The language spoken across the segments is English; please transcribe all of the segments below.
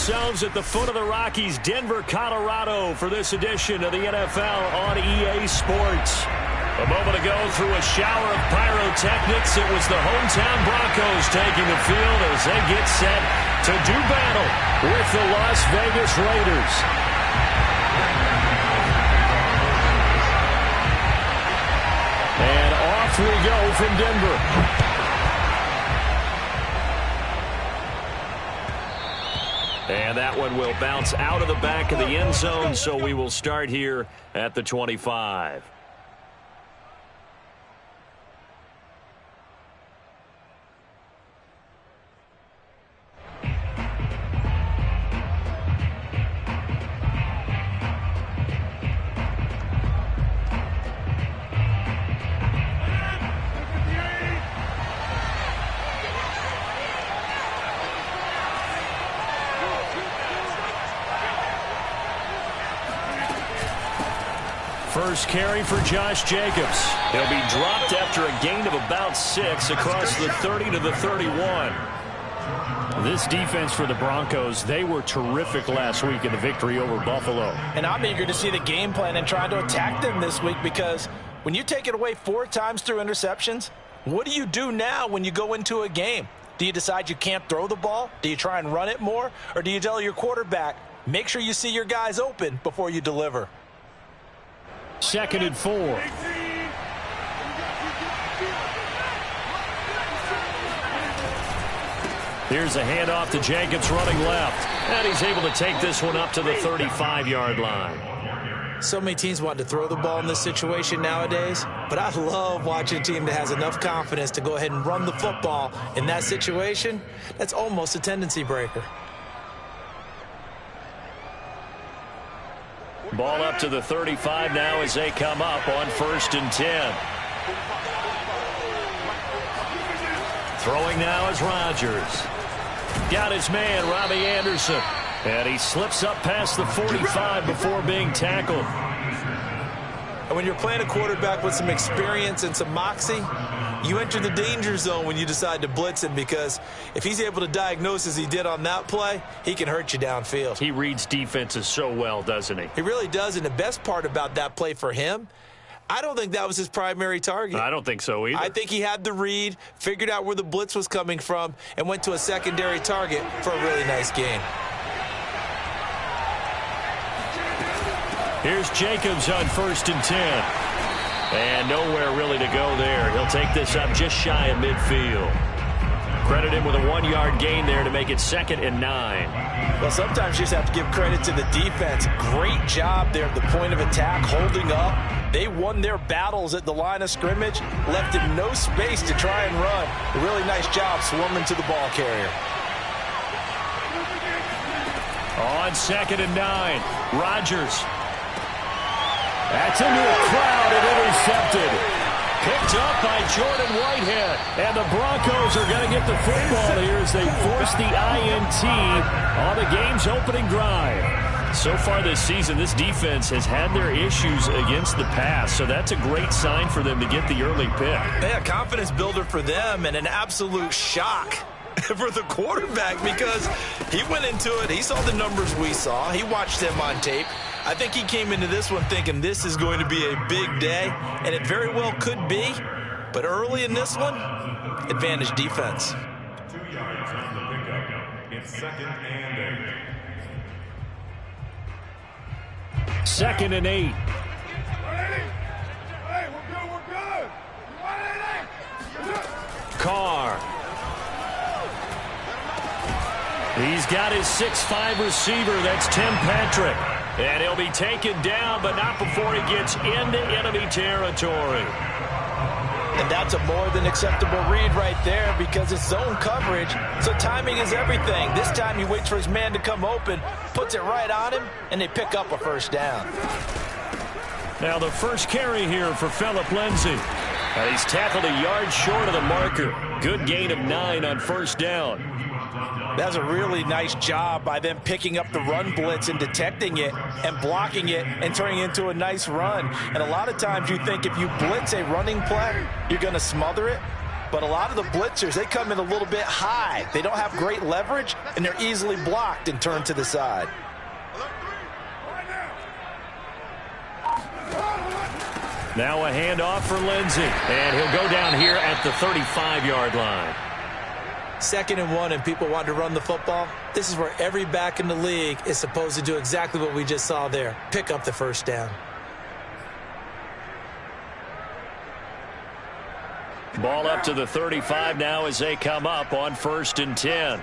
ourselves at the foot of the Rockies, Denver, Colorado, for this edition of the NFL on EA Sports. A moment ago, through a shower of pyrotechnics, it was the hometown Broncos taking the field as they get set to do battle with the Las Vegas Raiders. And off we go from Denver. And that one will bounce out of the back of the end zone, so we will start here at the 25. First carry for Josh Jacobs. He'll be dropped after a gain of about 6 across the 30 to the 31. This defense for the Broncos, they were terrific last week in the victory over Buffalo. And I'm eager to see the game plan and trying to attack them this week, because when you take it away 4 times through interceptions, what do you do now when you go into a game? Do you decide you can't throw the ball? Do you try and run it more? Or do you tell your quarterback, make sure you see your guys open before you deliver? 2nd and 4. Here's a handoff to Jacobs running left. And he's able to take this one up to the 35-yard line. So many teams want to throw the ball in this situation nowadays, but I love watching a team that has enough confidence to go ahead and run the football in that situation. That's almost a tendency breaker. Ball up to the 35 now as they come up on 1st and 10. Throwing now is Rodgers. Got his man, Robbie Anderson. And he slips up past the 45 before being tackled. And when you're playing a quarterback with some experience and some moxie, you enter the danger zone when you decide to blitz him, because if he's able to diagnose as he did on that play, he can hurt you downfield. He reads defenses so well, doesn't he? He really does, and the best part about that play for him, I don't think that was his primary target. I don't think so either. I think he had the read, figured out where the blitz was coming from, and went to a secondary target for a really nice gain. Here's Jacobs on 1st and 10. And nowhere really to go there. He'll take this up just shy of midfield. Credit him with a 1-yard gain there to make it 2nd and 9. Well, sometimes you just have to give credit to the defense. Great job there at the point of attack, holding up. They won their battles at the line of scrimmage, left him no space to try and run. A really nice job swarming to the ball carrier. On 2nd and 9, Rodgers. That's into a crowd and intercepted. Picked up by Jordan Whitehead. And the Broncos are going to get the football here as they force the INT on the game's opening drive. So far this season, this defense has had their issues against the pass, so that's a great sign for them to get the early pick. Yeah, confidence builder for them, and an absolute shock for the quarterback, because he went into it, he saw the numbers we saw, he watched them on tape. I think he came into this one thinking this is going to be a big day, and it very well could be, but early in this one, advantage defense. 2 yards on the pickup. It's 2nd and 8. 2nd and 8. Carr. He's got his 6'5 receiver. That's Tim Patrick. And he'll be taken down, but not before he gets into enemy territory. And that's a more than acceptable read right there, because it's zone coverage, so timing is everything. This time he waits for his man to come open, puts it right on him, and they pick up a 1st down. Now the first carry here for Phillip Lindsay. And he's tackled a yard short of the marker. Good gain of 9 on 1st down. That's a really nice job by them picking up the run blitz and detecting it and blocking it and turning it into a nice run. And a lot of times you think if you blitz a running play, you're going to smother it. But a lot of the blitzers, they come in a little bit high. They don't have great leverage, and they're easily blocked and turned to the side. Now a handoff for Lindsey, and he'll go down here at the 35-yard line. 2nd and 1, and people want to run the football. This is where every back in the league is supposed to do exactly what we just saw there. Pick up the first down. Ball up to the 35 now as they come up on 1st and 10.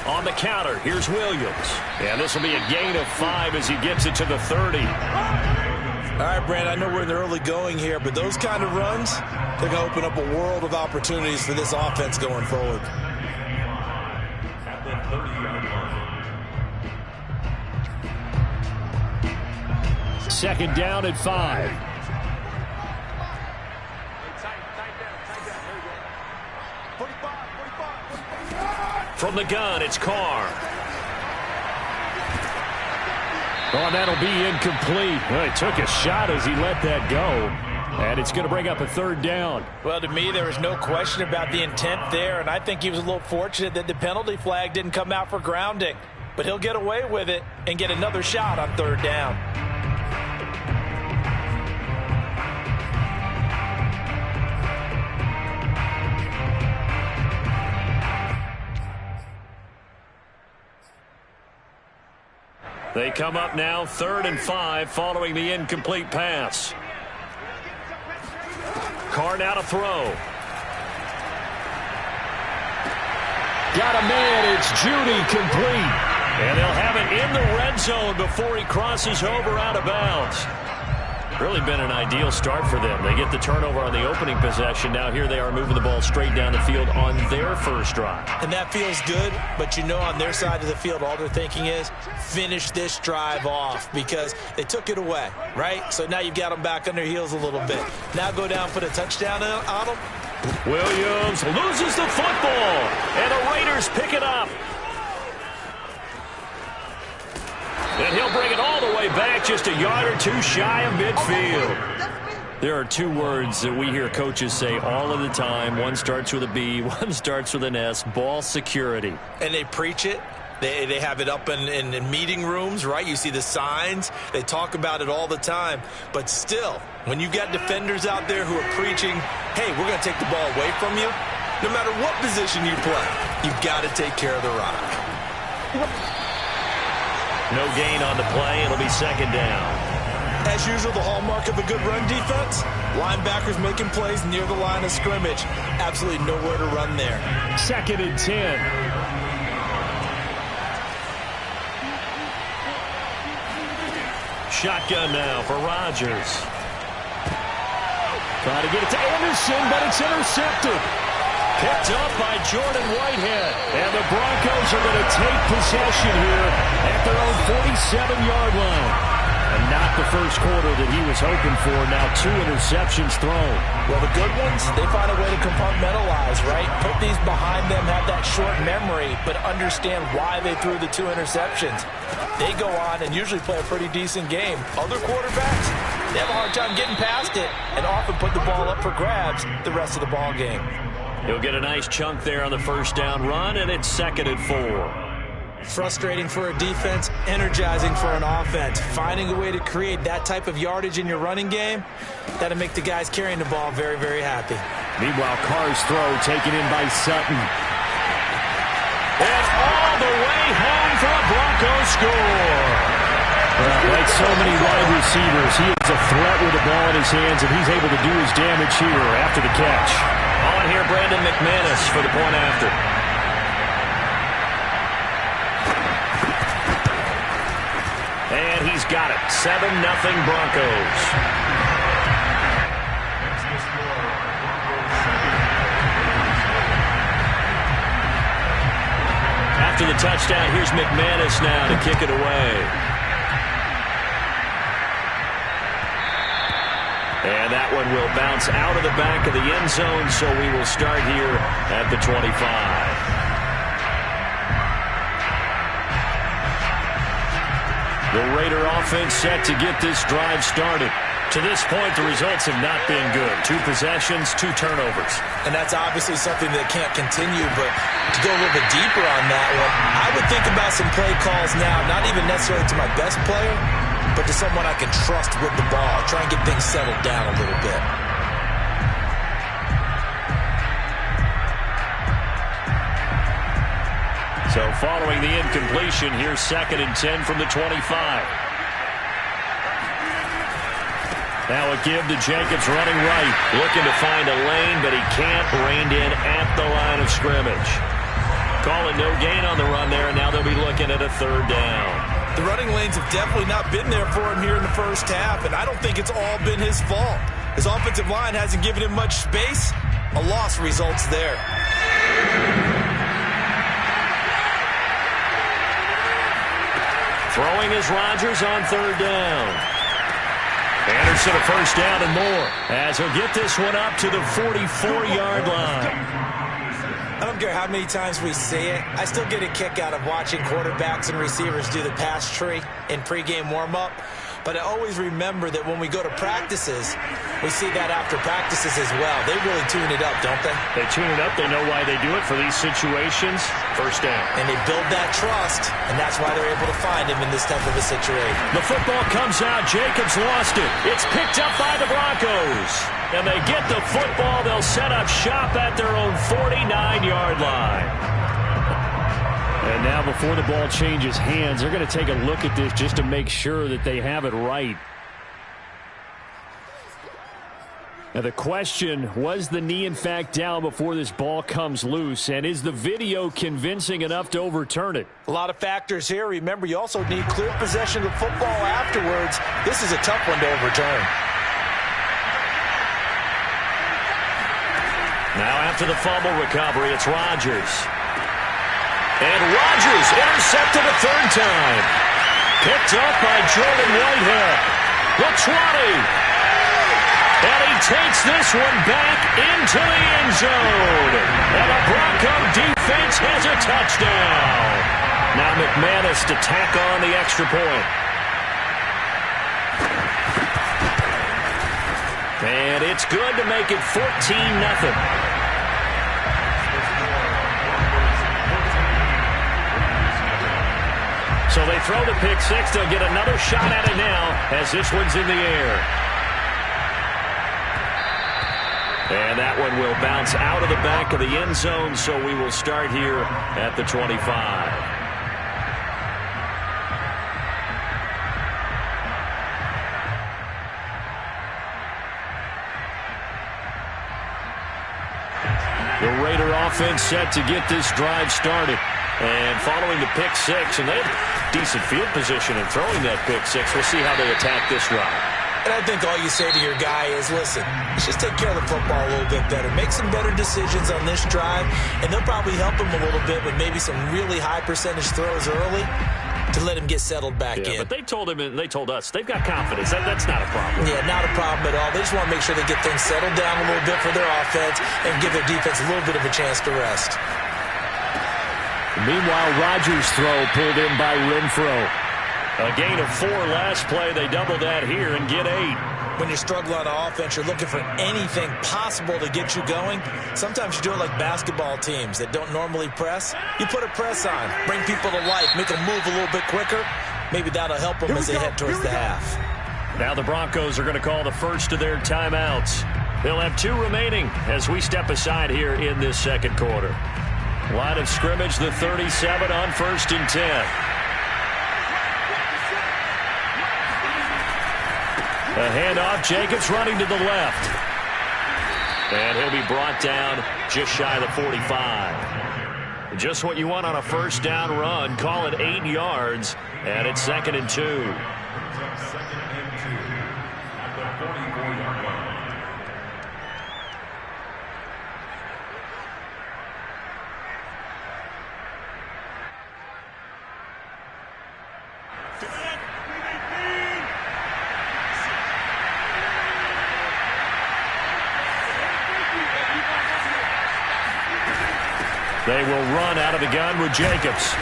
On the counter, here's Williams. And this will be a gain of 5 as he gets it to the 30. All right, Brandon, I know we're in the early going here, but those kind of runs, they're going to open up a world of opportunities for this offense going forward. At the 30-yard line. 2nd down at 5. From the gun, it's Carr. Oh, that'll be incomplete. Well, he took a shot as he let that go. And it's going to bring up a 3rd down. Well, to me, there was no question about the intent there, and I think he was a little fortunate that the penalty flag didn't come out for grounding. But he'll get away with it and get another shot on 3rd down. They come up now 3rd and 5 following the incomplete pass. Carr now to throw. Got a man. It's Judy complete. And they'll have it in the red zone before he crosses over out of bounds. Really been an ideal start for them. They get the turnover on the opening possession. Now here they are moving the ball straight down the field on their first drive. And that feels good, but you know on their side of the field all they're thinking is finish this drive off because they took it away, right? So now you've got them back on their heels a little bit. Now go down, put a touchdown on them. Williams loses the football, and the Raiders pick it up. And he'll bring it all the way back just a yard or two shy of midfield. There are 2 words that we hear coaches say all of the time. One starts with a B, one starts with an S, ball security. And they preach it. They have it up in meeting rooms, right? You see the signs. They talk about it all the time. But still, when you got defenders out there who are preaching, hey, we're going to take the ball away from you, no matter what position you play, you've got to take care of the rock. No gain on the play. It'll be 2nd down. As usual, the hallmark of a good run defense, linebackers making plays near the line of scrimmage. Absolutely nowhere to run there. 2nd and 10. Shotgun now for Rodgers. Trying to get it to Anderson, but it's intercepted. Picked up by Jordan Whitehead. And the Broncos are going to take possession here at their own 47-yard line. And not the first quarter that he was hoping for. Now 2 interceptions thrown. Well, the good ones, they find a way to compartmentalize, right? Put these behind them, have that short memory, but understand why they threw the 2 interceptions. They go on and usually play a pretty decent game. Other quarterbacks, they have a hard time getting past it and often put the ball up for grabs the rest of the ball game. He'll get a nice chunk there on the first down run, and it's 2nd and 4. Frustrating for a defense, energizing for an offense. Finding a way to create that type of yardage in your running game, that'll make the guys carrying the ball very, very happy. Meanwhile, Carr's throw taken in by Sutton. And all the way home for a Broncos score. Like so many wide receivers, he is a threat with the ball in his hands, and he's able to do his damage here after the catch. On here, Brandon McManus for the point after. And he's got it. 7-0 Broncos. After the touchdown, here's McManus now to kick it away. And that one will bounce out of the back of the end zone, so we will start here at the 25. The Raider offense set to get this drive started. To this point, the results have not been good. 2 possessions, 2 turnovers. And that's obviously something that can't continue, but to go a little bit deeper on that one, I would think about some play calls now, not even necessarily to my best player, but to someone I can trust with the ball. Try and get things settled down a little bit. So following the incompletion, here's 2nd and 10 from the 25. Now a give to Jacobs running right. Looking to find a lane, but he can't. Reined in at the line of scrimmage. Call it no gain on the run there, and now they'll be looking at a 3rd down. The running lanes have definitely not been there for him here in the first half, and I don't think it's all been his fault. His offensive line hasn't given him much space. A loss results there. Throwing is Rodgers on 3rd down. Anderson a 1st down and more, as he'll get this one up to the 44-yard line. I don't care how many times we see it. I still get a kick out of watching quarterbacks and receivers do the pass tree in pregame warm-up. But I always remember that when we go to practices, we see that after practices as well. They really tune it up, don't they? They tune it up. They know why they do it for these situations. 1st down. And they build that trust, and that's why they're able to find him in this type of a situation. The football comes out. Jacobs lost it. It's picked up by the Broncos. And they get the football. They'll set up shop at their own 49-yard line. And now before the ball changes hands, they're going to take a look at this just to make sure that they have it right. Now the question, was the knee in fact down before this ball comes loose? And is the video convincing enough to overturn it? A lot of factors here. Remember, you also need clear possession of the football afterwards. This is a tough one to overturn. Now after the fumble recovery, it's Rodgers. And Rodgers intercepted a 3rd time. Picked up by Jordan Whitehead. The 20. And he takes this one back into the end zone. And the Bronco defense has a touchdown. Now McManus to tack on the extra point. And it's good to make it 14-0. So they throw the pick 6. They'll get another shot at it now as this one's in the air. And that one will bounce out of the back of the end zone, so we will start here at the 25. The Raider offense set to get this drive started. And following the pick 6, and they have decent field position in throwing that pick 6. We'll see how they attack this drive. And I think all you say to your guy is, listen, let's just take care of the football a little bit better. Make some better decisions on this drive, and they'll probably help him a little bit with maybe some really high percentage throws early to let him get settled back in. But they told him and they told us they've got confidence. That's not a problem. Yeah, not a problem at all. They just want to make sure they get things settled down a little bit for their offense and give their defense a little bit of a chance to rest. Meanwhile, Rodgers' throw pulled in by Renfro. A gain of 4 last play. They double that here and get 8. When you're struggling on offense, you're looking for anything possible to get you going. Sometimes you do it like basketball teams that don't normally press. You put a press on, bring people to life, make them move a little bit quicker. Maybe that'll help them as they head towards the half. Now the Broncos are going to call the first of their timeouts. They'll have 2 remaining as we step aside here in this second quarter. Line of scrimmage, the 37 on 1st and 10. A handoff, Jacobs running to the left. And he'll be brought down just shy of the 45. Just what you want on a 1st down run. Call it 8 yards, and it's 2nd and 2. 2nd and 2 at the 44-yard line. They will run out of the gun with Jacobs.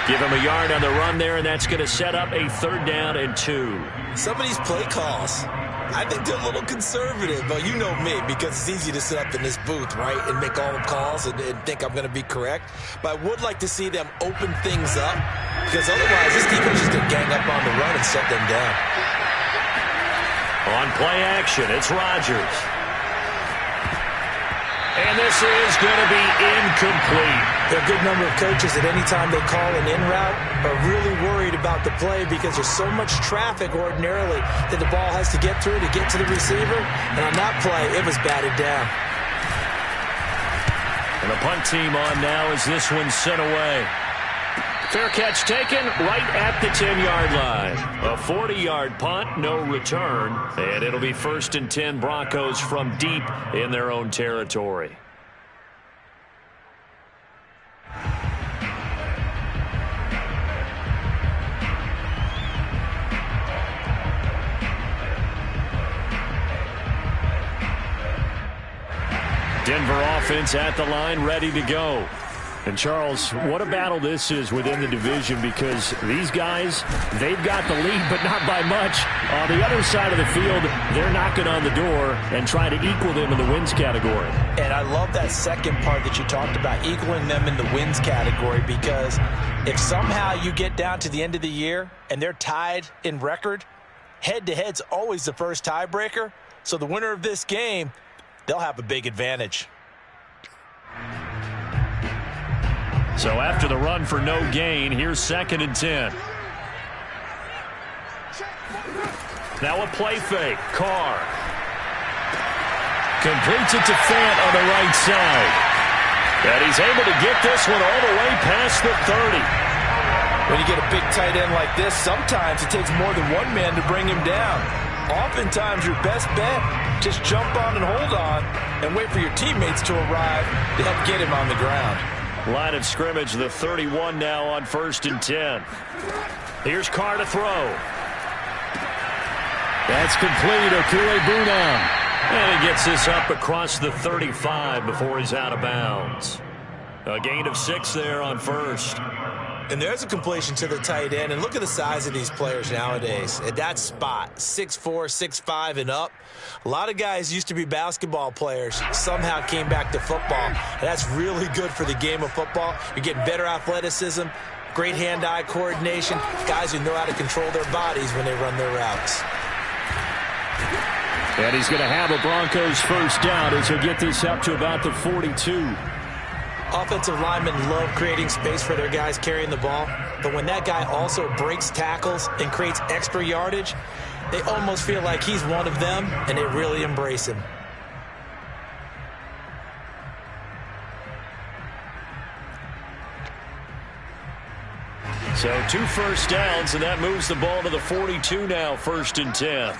Give him a yard on the run there, and that's going to set up a 3rd down and 2. Some of these play calls, I think they're a little conservative, but you know me, because it's easy to sit up in this booth, right, and make all the calls and think I'm going to be correct. But I would like to see them open things up, because otherwise this defense is going to gang up on the run and shut them down. On play action, it's Rodgers. And this is going to be incomplete. There are a good number of coaches at any time they call an in route are really worried about the play because there's so much traffic ordinarily that the ball has to get through to get to the receiver. And on that play, it was batted down. And the punt team on now as this one's sent away. Fair catch taken right at the 10-yard line. A 40-yard punt, no return. And it'll be 1st and 10 Broncos from deep in their own territory. Denver offense at the line, ready to go. And, Charles, what a battle this is within the division because these guys, they've got the lead, but not by much. On the other side of the field, they're knocking on the door and trying to equal them in the wins category. And I love that second part that you talked about, equaling them in the wins category, because if somehow you get down to the end of the year and they're tied in record, head-to-head's always the first tiebreaker. So the winner of this game, they'll have a big advantage. So after the run for no gain, here's 2nd and 10. Now a play fake. Carr completes it to Fant on the right side. And he's able to get this one all the way past the 30. When you get a big tight end like this, sometimes it takes more than one man to bring him down. Oftentimes, your best bet, just jump on and hold on and wait for your teammates to arrive to help get him on the ground. Line of scrimmage, the 31 now on 1st and 10. Here's Carr to throw. That's complete. Okue-Bunam. And he gets this up across the 35 before he's out of bounds. A gain of 6 there on 1st. And there's a completion to the tight end. And look at the size of these players nowadays. At that spot, 6'4", 6'5", and up. A lot of guys used to be basketball players, somehow came back to football. And that's really good for the game of football. You're getting better athleticism, great hand-eye coordination, guys who know how to control their bodies when they run their routes. And he's going to have a Broncos 1st down as he'll get this up to about the 42. Offensive linemen love creating space for their guys carrying the ball, but when that guy also breaks tackles and creates extra yardage, they almost feel like he's one of them, and they really embrace him. So 2 first downs, and that moves the ball to the 42 now, 1st and 10.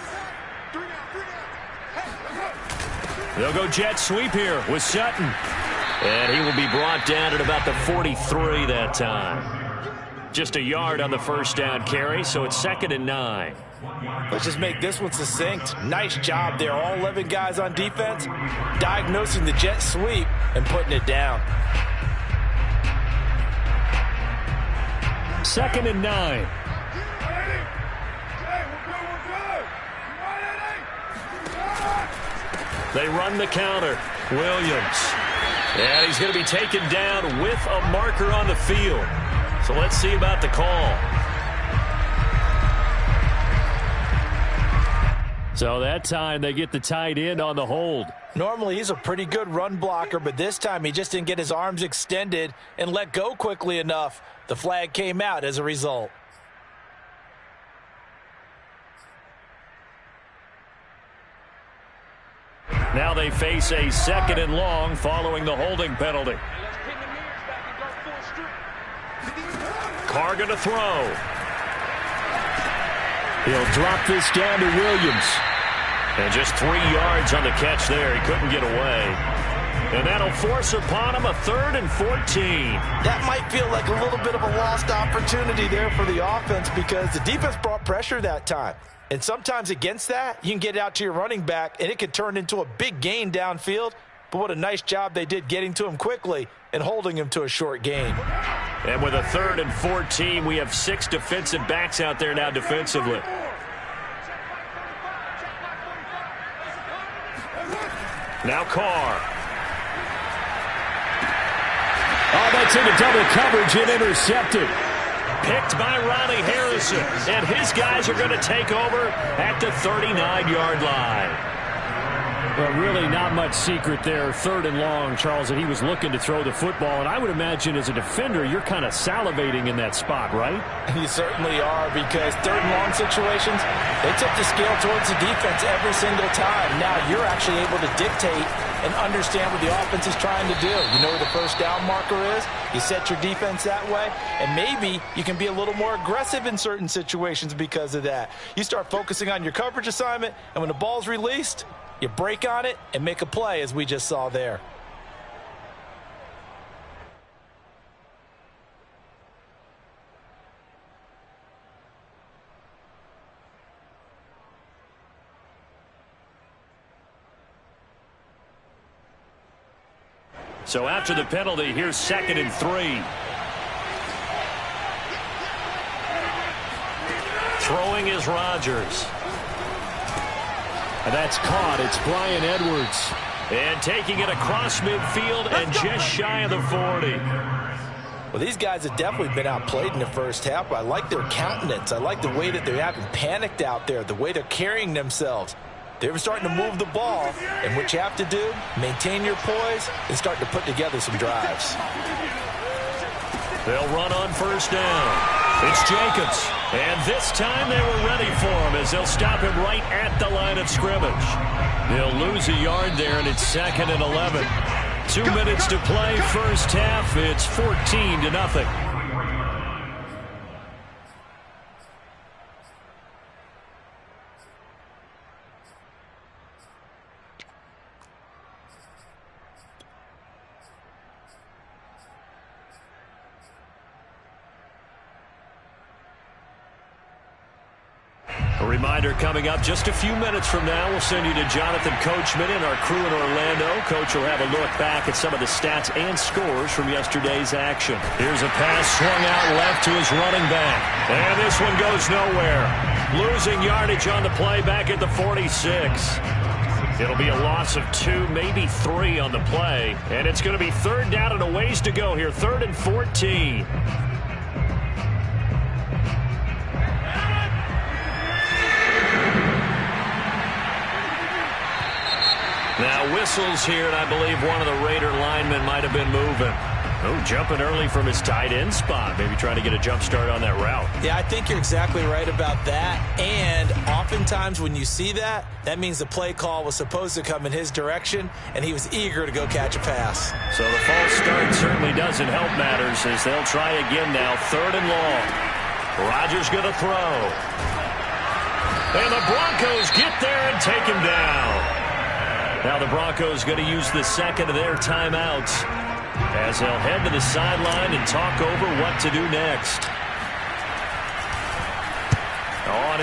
They'll go jet sweep here with Sutton. And he will be brought down at about the 43 that time. Just a yard on the 1st down carry, so it's 2nd and 9. Let's just make this one succinct. Nice job there. All 11 guys on defense diagnosing the jet sweep and putting it down. 2nd and 9. They run the counter. Williams. And he's going to be taken down with a marker on the field. So let's see about the call. So that time they get the tight end on the hold. Normally he's a pretty good run blocker, but this time he just didn't get his arms extended and let go quickly enough. The flag came out as a result. Now they face a 2nd and long following the holding penalty. Carr going to throw. He'll drop this down to Williams. And just 3 yards on the catch there. He couldn't get away. And that'll force upon him a 3rd and 14. That might feel like a little bit of a lost opportunity there for the offense because the defense brought pressure that time. And sometimes against that, you can get it out to your running back, and it could turn into a big gain downfield. But what a nice job they did getting to him quickly and holding him to a short gain. And with a 3rd and 14, we have 6 defensive backs out there now defensively. Now Carr. Oh, that's into double coverage and intercepted. Picked by Ronnie Harrison. And his guys are going to take over at the 39-yard line. Well, really not much secret there. 3rd and long, Charles, that he was looking to throw the football. And I would imagine as a defender, you're kind of salivating in that spot, right? You certainly are, because 3rd and long situations, they tip the scale towards the defense every single time. Now you're actually able to dictate and understand what the offense is trying to do. You know where the first down marker is. You set your defense that way, and maybe you can be a little more aggressive in certain situations because of that. You start focusing on your coverage assignment, and when the ball's released, you break on it and make a play, as we just saw there. So after the penalty, here's 2nd and 3. Throwing is Rodgers. And that's caught. It's Bryan Edwards. And taking it across midfield and just shy of the 40. Well, these guys have definitely been outplayed in the first half. I like their countenance. I like the way that they haven't panicked out there, the way they're carrying themselves. They were starting to move the ball, and what you have to do, maintain your poise and start to put together some drives. They'll run on 1st down. It's Jacobs. And this time they were ready for him as they'll stop him right at the line of scrimmage. They'll lose a yard there, and it's 2nd and 11. 2 minutes to play, first half. It's 14-0. A reminder coming up just a few minutes from now. We'll send you to Jonathan Coachman and our crew in Orlando. Coach will have a look back at some of the stats and scores from yesterday's action. Here's a pass swung out left to his running back. And this one goes nowhere. Losing yardage on the play back at the 46. It'll be a loss of 2, maybe 3 on the play. And it's going to be 3rd down and a ways to go here. 3rd and 14. Now whistles here, and I believe one of the Raider linemen might have been moving. Oh, jumping early from his tight end spot. Maybe trying to get a jump start on that route. Yeah, I think you're exactly right about that. And oftentimes when you see that, that means the play call was supposed to come in his direction, and he was eager to go catch a pass. So the false start certainly doesn't help matters as they'll try again now. 3rd and long. Rodgers going to throw. And the Broncos get there and take him down. Now the Broncos going to use the 2nd of their timeouts as they'll head to the sideline and talk over what to do next. On